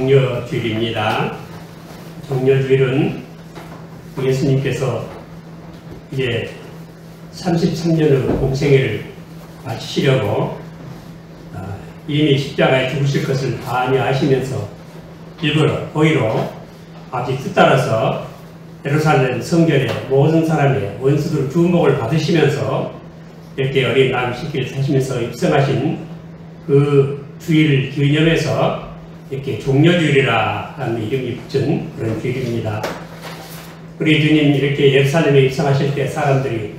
종려주일입니다. 종려주일은 예수님께서 이제 33년의 공생애를 마치시려고 이미 십자가에 죽으실 것을 많이 아시면서 일부러 고의로 아버지 뜻 따라서 예루살렘 성전에 모든 사람의 원수들 주목을 받으시면서 이렇게 어린 남시길 사시면서 입성하신 그 주일 기념해서 이렇게 종려주일이라 하는 이름이 붙은 그런 주일입니다. 우리 주님 이렇게 예루살렘에 입성하실 때 사람들이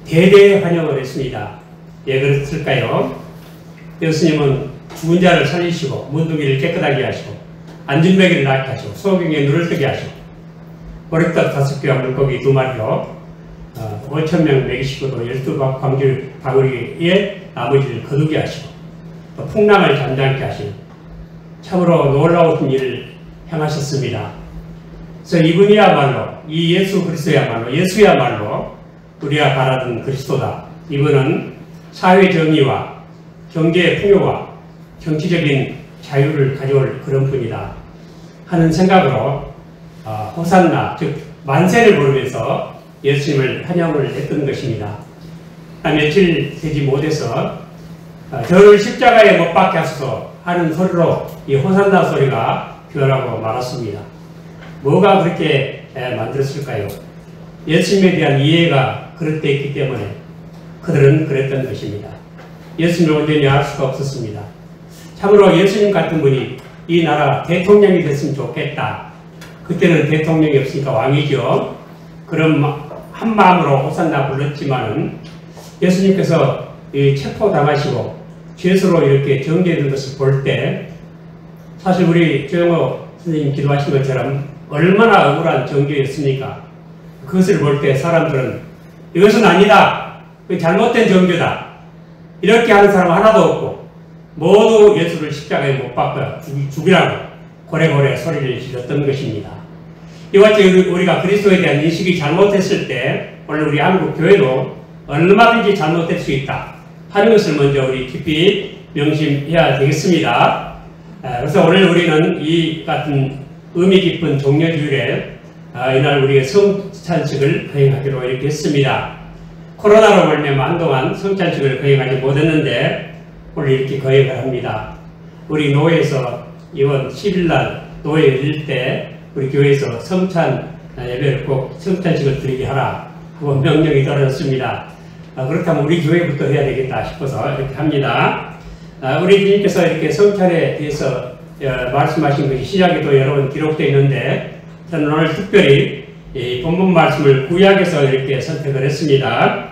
대대 환영을 했습니다. 왜 그랬을까요? 예수님은 죽은 자를 살리시고 문둥이를 깨끗하게 하시고 안진뱅이를 낫게 하시고 소경에 눈을 뜨게 하시고 보리떡 5개와 물고기 2마리로 5,000명 먹이시고 또 12광줄 바구니에 나머지를 거두게 하시고 또 풍랑을 잠잠케 하시고 참으로 놀라운 일을 행하셨습니다. 그래서 이분이야말로 이 예수 그리스도야말로 예수야말로 우리가 바라던 그리스도다. 이분은 사회 정의와 경제 풍요와 정치적인 자유를 가져올 그런 분이다 하는 생각으로 호산나 즉 만세를 부르면서 예수님을 환영을 했던 것입니다. 며칠 되지 못해서 저를 십자가에 못 박게 하소서 하는 소리로 이 호산나 소리가 변하고 말았습니다. 뭐가 그렇게 만들었을까요? 예수님에 대한 이해가 그럴 때 있기 때문에 그들은 그랬던 것입니다. 예수님을 온전히 알 수가 없었습니다. 참으로 예수님 같은 분이 이 나라 대통령이 됐으면 좋겠다. 그때는 대통령이 없으니까 왕이죠. 그런 한 마음으로 호산나 불렀지만은 예수님께서 체포당하시고 죄수로 이렇게 정죄된 것을 볼 때 사실 우리 조영호 선생님 기도하신 것처럼 얼마나 억울한 정죄였습니까? 그것을 볼 때 사람들은 이것은 아니다. 잘못된 정죄다. 이렇게 하는 사람 하나도 없고 모두 예수를 십자가에 못 박아 죽이라고 고래고래 소리를 질렀던 것입니다. 이와 같이 우리가 그리스도에 대한 인식이 잘못했을 때 오늘 우리 한국 교회도 얼마든지 잘못될 수 있다 하는 것을 먼저 우리 깊이 명심해야 되겠습니다. 그래서 오늘 우리는 이 같은 의미 깊은 종려주일에 이날 우리의 성찬식을 거행하기로 이렇게 했습니다. 코로나로 말미암아 한동안 성찬식을 거행하지 못했는데 오늘 이렇게 거행을 합니다. 우리 노회에서 이번 10일날 노회 열릴 때 우리 교회에서 성찬 예배를 꼭 성찬식을 드리게 하라 하고 명령이 떨어졌습니다. 그렇다면 우리 교회부터 해야 되겠다 싶어서 이렇게 합니다. 우리 주님께서 이렇게 성찬에 대해서 말씀하신 것이 신약에도 여러 번 기록되어 있는데 저는 오늘 특별히 이 본문 말씀을 구약에서 이렇게 선택을 했습니다.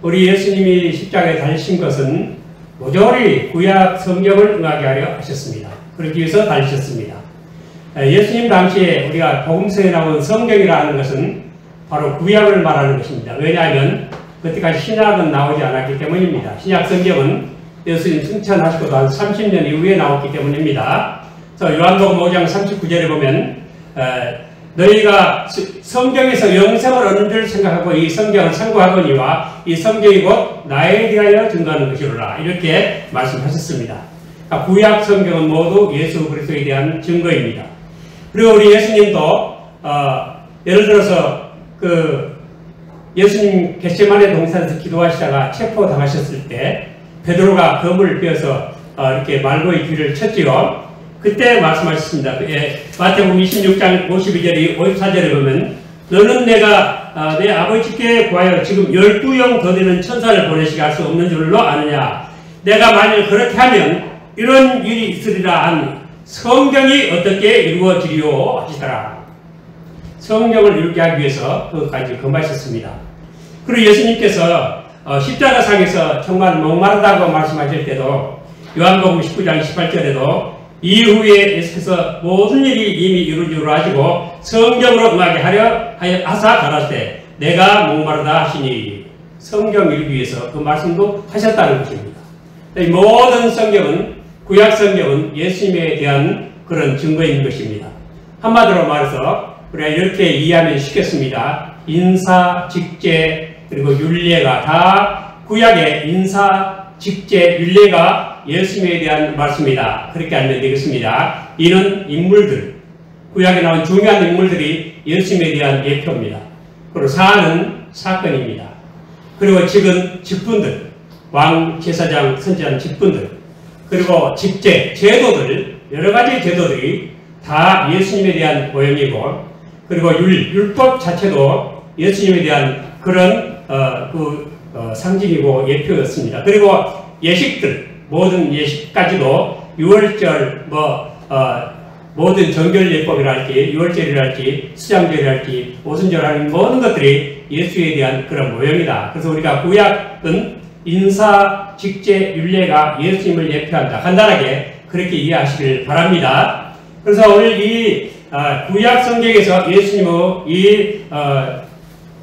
우리 예수님이 십자가에 달리신 것은 모조리 구약 성경을 응하게 하려 하셨습니다. 그러기 위해서 달리셨습니다. 예수님 당시에 우리가 복음서에 나온 성경이라 하는 것은 바로 구약을 말하는 것입니다. 왜냐하면 그때까지 신약은 나오지 않았기 때문입니다. 신약 성경은 예수님 승천하시고도 한 30년 이후에 나왔기 때문입니다. 그래서 요한복음 5장 39절에 보면 너희가 성경에서 영생을 얻는 줄 생각하고 이 성경을 참고하거니와 이 성경이 곧 나에 대하여 증거하는 것이로라 이렇게 말씀하셨습니다. 그러니까 구약 성경은 모두 예수 그리스도에 대한 증거입니다. 그리고 우리 예수님도 예를 들어서 예수님 겟세마네 동산에서 기도하시다가 체포당하셨을 때 베드로가 검을 빼어서 이렇게 말고의 귀를 쳤지요. 그때 말씀하셨습니다. 마태복음 26장 52절 54절에 보면 너는 내가 내 아버지께 구하여 지금 12영 더 되는 천사를 보내시게 할 수 없는 줄로 아느냐. 내가 만일 그렇게 하면 이런 일이 있으리라 한 성경이 어떻게 이루어지리요 하시더라. 성경을 이루게 하기 위해서 그것까지 금하셨습니다. 그리고 예수님께서 십자가상에서 정말 목마르다고 말씀하실 때도 요한복음 19장 18절에도 이후에 예수께서 모든 일이 이미 이루어지고 하시고 성경으로 응하게 하려 하사 가라사대 내가 목마르다 하시니 성경 읽기 위해서 그 말씀도 하셨다는 것입니다. 이 모든 성경은 구약 성경은 예수님에 대한 그런 증거인 것입니다. 한마디로 말해서 우리가 이렇게 이해하면 쉽겠습니다. 인사, 직제 그리고 율례가 다 구약의 인사, 직제, 율례가 예수님에 대한 말씀이다. 그렇게 알면 되겠습니다. 이는 인물들, 구약에 나온 중요한 인물들이 예수님에 대한 예표입니다. 그리고 4는 사건입니다. 그리고 지금 직분들, 왕, 제사장, 선지자는 직분들, 그리고 직제, 제도들, 여러 가지 제도들이 다 예수님에 대한 모형이고, 그리고 율법 자체도 예수님에 대한 그런 상징이고 예표였습니다. 그리고 예식들, 모든 예식까지도 유월절, 모든 정결예법이랄지, 유월절이랄지, 수장절이랄지, 오순절하는 모든 것들이 예수에 대한 그런 모형이다. 그래서 우리가 구약은 인사, 직제, 율례가 예수님을 예표한다. 간단하게 그렇게 이해하시길 바랍니다. 그래서 오늘 이 구약 성경에서 예수님의 이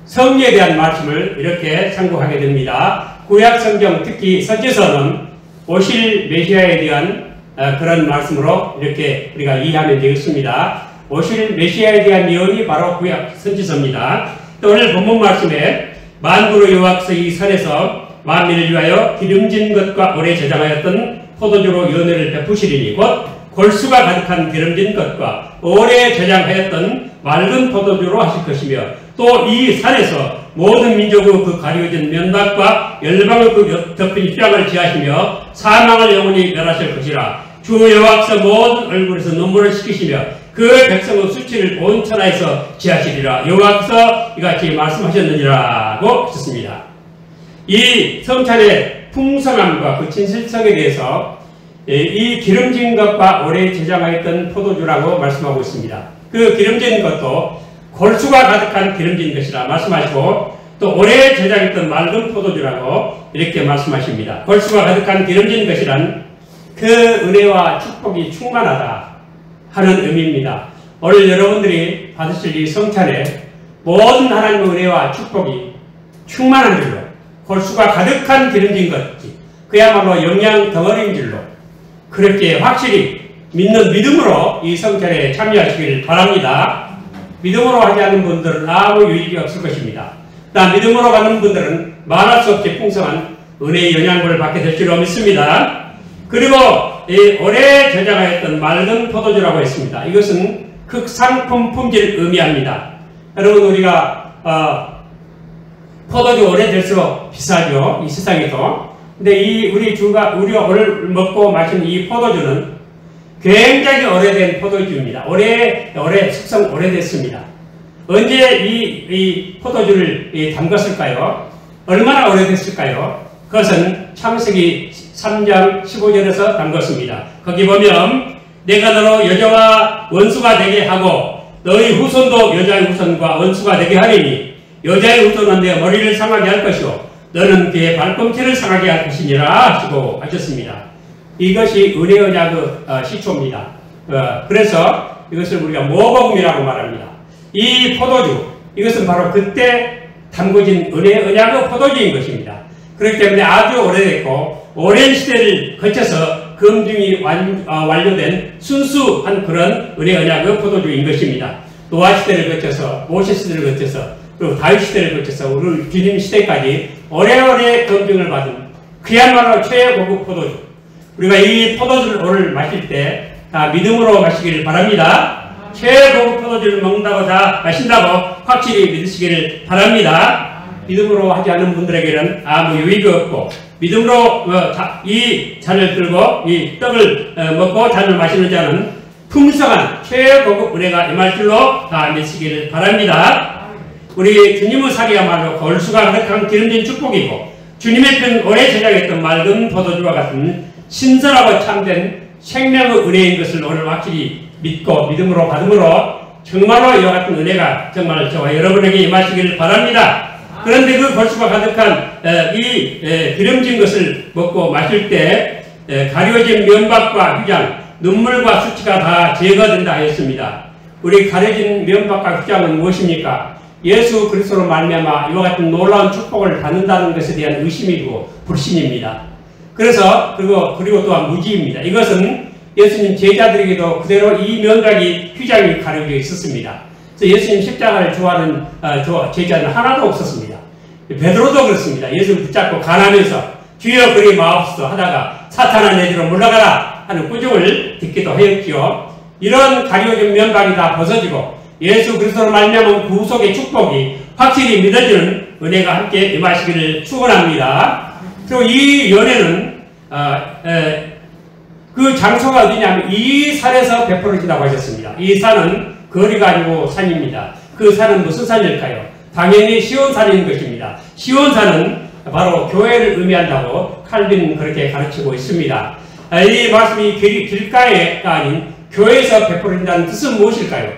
성리에 대한 말씀을 이렇게 상고하게 됩니다. 구약 성경 특히 선지서는 오실 메시아에 대한 그런 말씀으로 이렇게 우리가 이해하면 되겠습니다. 오실 메시아에 대한 예언이 바로 구약 선지서입니다. 또 오늘 본문 말씀에 만구로 여호와께서 이 산에서 만민을 위하여 기름진 것과 오래 저장하였던 포도주로 연회를 베푸시리니 곧 골수가 가득한 기름진 것과 오래 저장하였던 맑은 포도주로 하실 것이며 또 이 산에서 모든 민족의 그 가려진 면박과 열방의 그 덮인 휘장을 지하시며 사망을 영원히 멸하실 것이라. 주 여호와께서 모든 얼굴에서 눈물을 씻기시며 그 백성의 수치를 온 천하에서 지하시리라. 여호와께서 이같이 말씀하셨느니라고 하셨습니다. 이 성찬의 풍성함과 그 진실성에 대해서 이 기름진 것과 오래 저장하였던 포도주라고 말씀하고 있습니다. 그 기름진 것도 골수가 가득한 기름진 것이라 말씀하시고 또 오래 저장했던 맑은 포도주라고 이렇게 말씀하십니다. 골수가 가득한 기름진 것이란 그 은혜와 축복이 충만하다 하는 의미입니다. 오늘 여러분들이 받으실 이 성찬에 모든 하나님의 은혜와 축복이 충만한 줄로 골수가 가득한 기름진 것이 그야말로 영양 덩어리인 줄로 그렇게 확실히 믿는 믿음으로 이 성찬에 참여하시길 바랍니다. 믿음으로 하지 않는 분들은 아무 유익이 없을 것입니다. 믿음으로 가는 분들은 말할 수 없이 풍성한 은혜의 영향을 받게 될 줄로 믿습니다. 그리고 이 오래 저장하였던 맑은 포도주라고 했습니다. 이것은 극상품 품질을 의미합니다. 여러분 우리가 포도주 오래될수록 비싸죠. 이 세상에도. 근데 우리가 오늘 먹고 마신 이 포도주는 굉장히 오래된 포도주입니다. 숙성 오래됐습니다. 언제 이 포도주를 담갔을까요? 얼마나 오래됐을까요? 그것은 창세기 3장 15절에서 담갔습니다. 거기 보면 내가 너로 여자와 원수가 되게 하고 너희 후손도 여자의 후손과 원수가 되게 하리니 여자의 후손은 내 머리를 상하게 할 것이요 너는 그의 발꿈치를 상하게 할 것이니라 하시고 하셨습니다. 이것이 은혜 언약 시초입니다. 그래서 이것을 우리가 모복음이라고 말합니다. 이 포도주, 이것은 바로 그때 담궈진 은혜 언약의 포도주인 것입니다. 그렇기 때문에 아주 오래됐고 오랜 시대를 거쳐서 검증이 완료된 순수한 그런 은혜 언약의 포도주인 것입니다. 노아 시대를 거쳐서 모세 시대를 거쳐서 그리고 다윗 시대를 거쳐서 우리 주님 시대까지 오래오래 검증을 받은 그야말로 최고급 포도주. 우리가 이 포도주를 오늘 마실 때 다 믿음으로 마시기를 바랍니다. 최고급 포도주를 먹는다고 다 마신다고 확실히 믿으시기를 바랍니다. 믿음으로 하지 않는 분들에게는 아무 유익이 없고 믿음으로 이 잔을 들고 이 떡을 먹고 잔을 마시는 자는 풍성한 최고급 은혜가 임할 줄로 다 믿으시기를 바랍니다. 우리 주님의 살이야말로 골수가 가득한 기름진 축복이고 주님의 편 오래 저장했던 맑은 포도주와 같은 신선하고 참된 생명의 은혜인 것을 오늘 확실히 믿고 믿음으로 받음으로 정말로 이와 같은 은혜가 정말 저와 여러분에게 임하시기를 바랍니다. 그런데 그 골수가 가득한 이 기름진 것을 먹고 마실 때 가려진 면박과 휘장, 눈물과 수치가 다 제거된다 하였습니다. 우리 가려진 면박과 휘장은 무엇입니까? 예수 그리스도로 말미암아 이와 같은 놀라운 축복을 받는다는 것에 대한 의심이고 불신입니다. 그래서 그리고 또한 무지입니다. 이것은 예수님 제자들에게도 그대로 이 면각이 휘장이 가려져 있었습니다. 그래서 예수님 십자가를 좋아하는 제자는 하나도 없었습니다. 베드로도 그렇습니다. 예수를 붙잡고 가나면서 주여 그리 마옵소서 하다가 사탄아 내 뒤로 물러가라 하는 꾸중을 듣기도 하였지요. 이런 가리워진 면박이 다 벗어지고 예수 그리스도로 말미암은 구속의 축복이 확실히 믿어지는 은혜가 함께 임하시기를 축원합니다. 그리고 이 연회는 그 장소가 어디냐면 이 산에서 베풀어진다고 하셨습니다. 이 산은 거리가 아니고 산입니다. 그 산은 무슨 산일까요? 당연히 시온산인 것입니다. 시온산은 바로 교회를 의미한다고 칼빈은 그렇게 가르치고 있습니다. 이 말씀이 길가에가 아닌 교회에서 베풀어진다는 뜻은 무엇일까요?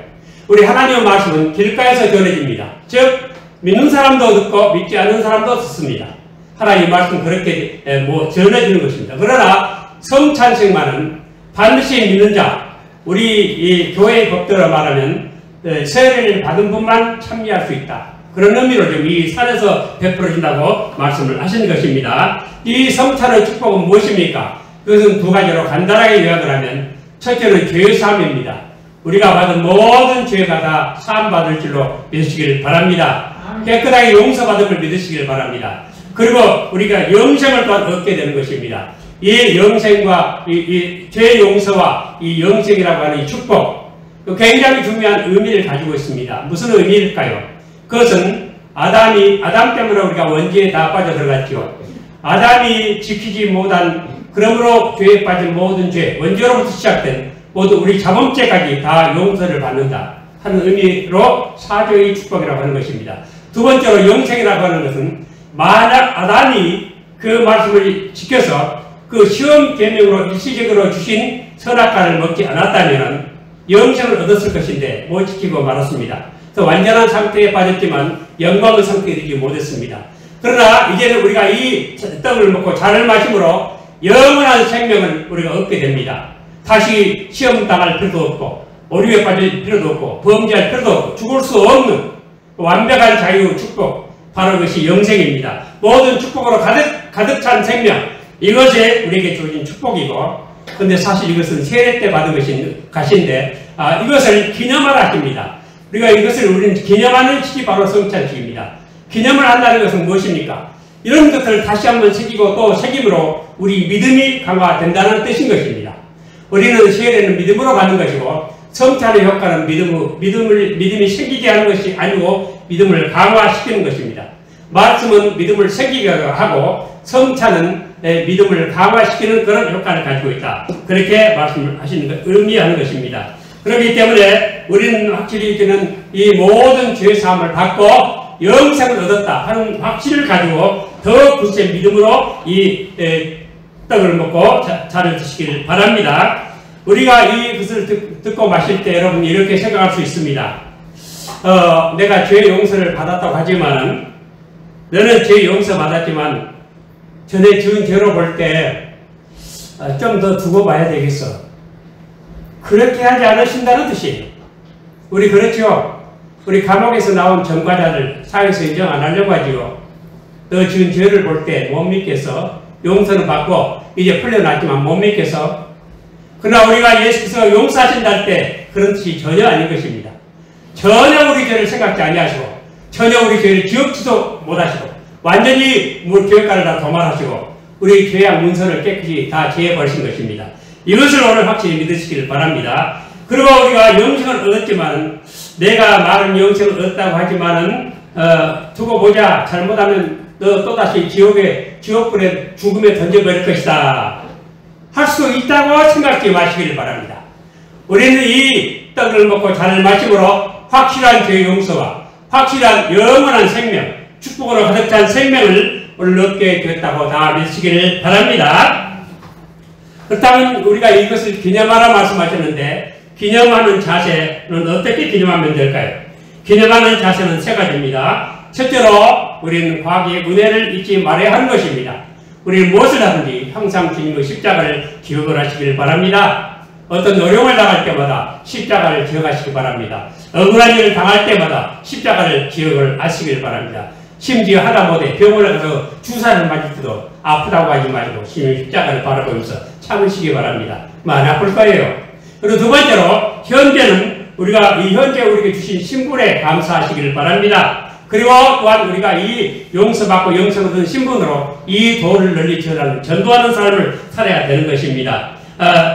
우리 하나님의 말씀은 길가에서 전해집니다. 즉 믿는 사람도 듣고 믿지 않는 사람도 듣습니다. 하나님의 말씀은 그렇게 전해지는 것입니다. 그러나 성찬식만은 반드시 믿는 자, 우리 이 교회의 법대로 말하면 세례를 받은 분만 참여할 수 있다. 그런 의미로 지금 이 산에서 베풀어진다고 말씀을 하신 것입니다. 이 성찬의 축복은 무엇입니까? 그것은 두 가지로 간단하게 요약을 하면 첫째는 죄의 사함입니다. 우리가 받은 모든 죄가 다 사함받을 줄로 믿으시길 바랍니다. 깨끗하게 용서받음을 믿으시길 바랍니다. 그리고 우리가 영생을 또한 얻게 되는 것입니다. 이 영생과 이 죄 용서와 이 영생이라고 하는 이 축복, 굉장히 중요한 의미를 가지고 있습니다. 무슨 의미일까요? 그것은 아담 때문에 우리가 원죄에 다 빠져 들어갔죠. 아담이 지키지 못한, 그러므로 죄에 빠진 모든 죄, 원죄로부터 시작된 모두 우리 자범죄까지 다 용서를 받는다 하는 의미로 사죄의 축복이라고 하는 것입니다. 두 번째로 영생이라고 하는 것은 만약 아담이 그 말씀을 지켜서 그 시험 계명으로 일시적으로 주신 선악과를 먹지 않았다면 영생을 얻었을 것인데 못 지키고 말았습니다. 또 완전한 상태에 빠졌지만 영광의 상태에 이르지 못했습니다. 그러나 이제는 우리가 이 떡을 먹고 잔을 마심으로 영원한 생명을 우리가 얻게 됩니다. 다시 시험 당할 필요도 없고 오류에 빠질 필요도 없고 범죄할 필요도 없고 죽을 수 없는 완벽한 자유 축복, 바로 그것이 영생입니다. 모든 축복으로 가득 찬 생명, 이것이 우리에게 주어진 축복이고, 근데 사실 이것은 세례 때 받은 것인데 이것을 기념하라 하십니다. 우리가 이것을 우리는 기념하는 시기 바로 성찬식입니다. 기념을 한다는 것은 무엇입니까? 이런 것들을 다시 한번 새기고 또 새김으로 우리 믿음이 강화된다는 뜻인 것입니다. 우리는 세례는 믿음으로 가는 것이고 성찬의 효과는 믿음이 생기게 하는 것이 아니고 믿음을 강화시키는 것입니다. 말씀은 믿음을 생기게 하고 성찬은 믿음을 강화시키는 그런 효과를 가지고 있다. 그렇게 말씀을 의미하는 것입니다. 그렇기 때문에 우리는 확실히 이제는 이 모든 죄사함을 받고 영생을 얻었다 하는 확신을 가지고 더 굳세 믿음으로 이 떡을 먹고 잔을 드시기를 바랍니다. 우리가 이것을 듣고 마실 때 여러분 이렇게 생각할 수 있습니다. 내가 죄 용서를 받았다고 하지만은 너는 죄 용서 받았지만 전에 지은 죄로 볼 때 좀 더 두고 봐야 되겠어. 그렇게 하지 않으신다는 뜻이에요. 우리 그렇죠? 우리 감옥에서 나온 전과자들 사회에서 인정 안 하려고 하지요. 너 지은 죄를 볼 때 못 믿겠어. 용서는 받고 이제 풀려났지만 못 믿겠어. 그러나 우리가 예수께서 용서하신다 할 때 그런 뜻이 전혀 아닌 것입니다. 전혀 우리 죄를 생각지 아니하시고 전혀 우리 죄를 기억지도 못하시고 완전히 교회가를 다 도말하시고 우리 죄악 문서를 깨끗이 다 제해버리신 것입니다. 이것을 오늘 확실히 믿으시기를 바랍니다. 그리고 우리가 영생을 얻었지만 내가 말은 영생을 얻었다고 하지만은 두고 보자. 잘못하면 너 또다시 지옥불에 죽음에 던져버릴 것이다. 할 수 있다고 생각지 마시기를 바랍니다. 우리는 이 떡을 먹고 잔을 마심으로 확실한 죄 용서와 확실한 영원한 생명, 축복으로 가득 찬 생명을 오늘 얻게 되었다고 다 믿으시기를 바랍니다. 그렇다면 우리가 이것을 기념하라 말씀하셨는데 기념하는 자세는 어떻게 기념하면 될까요? 기념하는 자세는 세 가지입니다. 첫째로 우리는 과거의 은혜를 잊지 말아야 하는 것입니다. 우리는 무엇을 하든지 항상 주님의 십자가를 기억을 하시길 바랍니다. 어떤 어려움을 당할 때마다 십자가를 기억하시기 바랍니다. 억울한 일을 당할 때마다 십자가를 기억을 하시길 바랍니다. 심지어 하다못해 병원에 가서 주사를 맞을 때도 아프다고 하지 마시고 십자가를 바라보면서 참으시기 바랍니다. 많이 아플 거예요. 그리고 두 번째로 현재는 우리가 이 현재 우리에게 주신 신분에 감사하시기를 바랍니다. 그리고 또한 우리가 이 용서받고 영생 얻은 신분으로 이 도를 널리 전하는, 전도하는 삶을 살아야 되는 것입니다.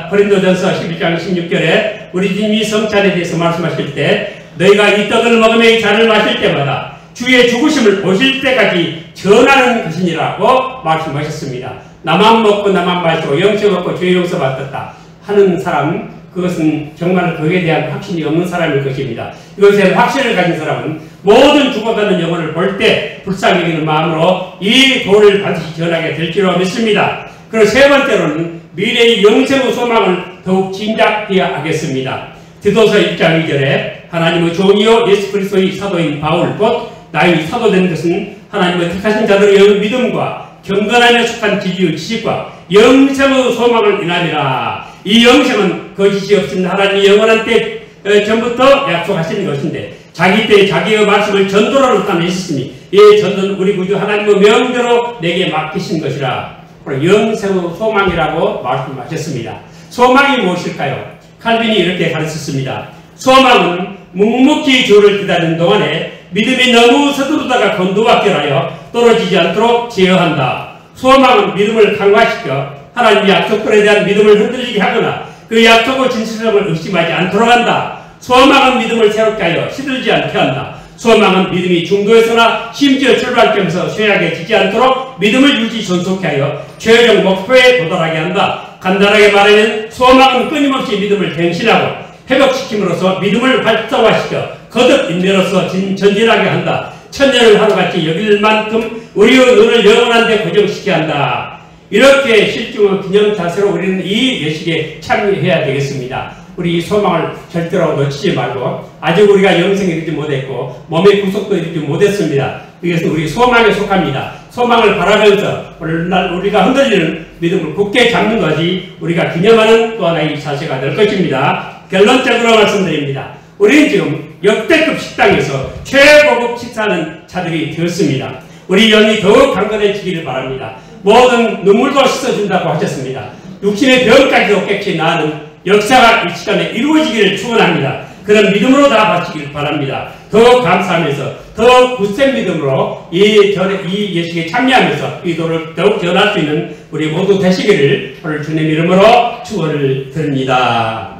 고린도전서 11장 16절에 우리 주님이 성찬에 대해서 말씀하실 때 너희가 이 떡을 먹으며 이 잔을 마실 때마다 주의 죽으심을 보실 때까지 전하는 것이니라고 말씀하셨습니다. 나만 먹고 나만 마시고 영생 얻고 주의 용서 받았다 하는 사람, 그것은 정말 그에 대한 확신이 없는 사람일 것입니다. 이것에 대한 확신을 가진 사람은 모든 죽어가는 영혼을 볼 때 불쌍히 여기는 마음으로 이 도를 반드시 전하게 될 줄로 믿습니다. 그리고 세 번째로는 미래의 영생의 소망을 더욱 짐작해야 하겠습니다. 디도서 1장 2절에 하나님의 종이요 예수 그리스도의 사도인 바울 곧 나의 사도된 것은 하나님의 택하신 자들의 믿음과 경건함에 속한 진리의 지식과 영생의 소망을 인하리라. 이 영생은 거짓이 없은 하나님이 영원한 때 전부터 약속하신 것인데 자기 때 자기의 말씀을 전도로 나타내셨으니 이 전도는 우리 구주 하나님의 명대로 내게 맡기신 것이라. 영생의 소망이라고 말씀하셨습니다. 소망이 무엇일까요? 칼빈이 이렇게 가르쳤습니다. 소망은 묵묵히 주를 기다리는 동안에 믿음이 너무 서두르다가 곤두박질하여 떨어지지 않도록 제어한다. 소망은 믿음을 강화시켜 하나님의 약속들에 대한 믿음을 흔들리게 하거나 그 약속의 진실성을 의심하지 않도록 한다. 소망은 믿음을 새롭게 하여 시들지 않게 한다. 소망은 믿음이 중도에서나 심지어 출발점에서 쇠약해지지 않도록 믿음을 유지 존속케 하여 최종 목표에 도달하게 한다. 간단하게 말하면 소망은 끊임없이 믿음을 갱신하고 회복시킴으로써 믿음을 활성화시켜 거듭 인내로서 전진하게 한다. 천년을 하루같이 여길 만큼 우리의 눈을 영원한 데 고정시켜야 한다. 이렇게 실증의 기념 자세로 우리는 이 예식에 참여해야 되겠습니다. 우리 이 소망을 절대로 놓치지 말고 아직 우리가 영생에 이르지 못했고 몸의 구속도 이르지 못했습니다. 이것은 우리 소망에 속합니다. 소망을 바라면서 오늘날 우리가 흔들리는 믿음을 굳게 잡는 것이 우리가 기념하는 또 하나의 자세가 될 것입니다. 결론적으로 말씀드립니다. 우리는 지금 역대급 식당에서 최고급 식사하는 자들이 되었습니다. 우리 영이 더욱 강건해지기를 바랍니다. 모든 눈물도 씻어준다고 하셨습니다. 육신의 병까지도 깨끗이 나는 역사가 이 시간에 이루어지기를 축원합니다. 그런 믿음으로 다 바치기를 바랍니다. 더욱 감사하면서 더욱 굳센 믿음으로 이 예식에 참여하면서 이 도를 더욱 전할 수 있는 우리 모두 되시기를 오늘 주님 이름으로 축원을 드립니다.